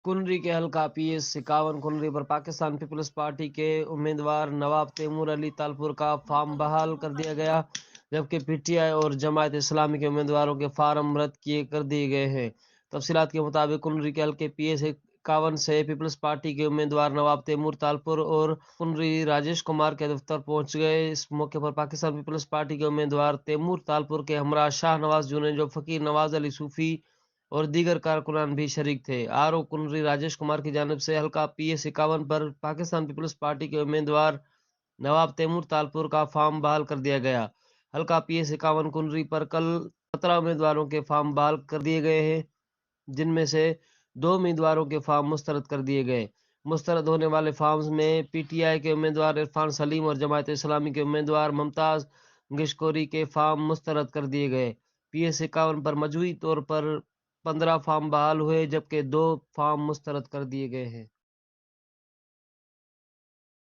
کنری کے حلقہ PS51 کنری پر Pakistan Peoples party کے امیدوار نواب تیمور علی تالپور کا فارم بحال کر دیا گیا، جبکہ PTI اور جماعت اسلامی کے امیدواروں کے فارم رد کر دیے گئے ہیں۔ تفصیلات کے مطابق کنری کے حلقے PS51 سے پیپلز پارٹی کے امیدوار نواب تیمور تالپور اور کنری راجیش کمار کے دفتر پہنچ گئے۔ اس موقع پر پاکستان پیپلز پارٹی کے امیدوار تیمور تالپور کے ہمراہ شاہ نواز جنیجو، فقیر نواز علی صوفی اور دیگر کارکنان بھی شریک تھے۔ کنری راجیش کمار کی جانب سے حلقہ PS51 پر پاکستان پیپلز پارٹی کے امیدوار نواب تیمور تالپور کا فارم بحال کر دیا گیا۔ حلقہ PS51 کنری پر کل 17 امیدواروں کے فارم بحال کر دیے گئے ہیں، جن میں سے 2 امیدواروں کے فارم مسترد کر دیے گئے۔ مسترد ہونے والے فارمز میں PTI کے امیدوار عرفان سلیم اور جماعت اسلامی کے امیدوار ممتاز گشکوری کے فارم مسترد کر دیے گئے۔ PS51 پر مجموعی طور پر 15 فارم بحال ہوئے، جبکہ 2 فارم مسترد کر دیے گئے ہیں۔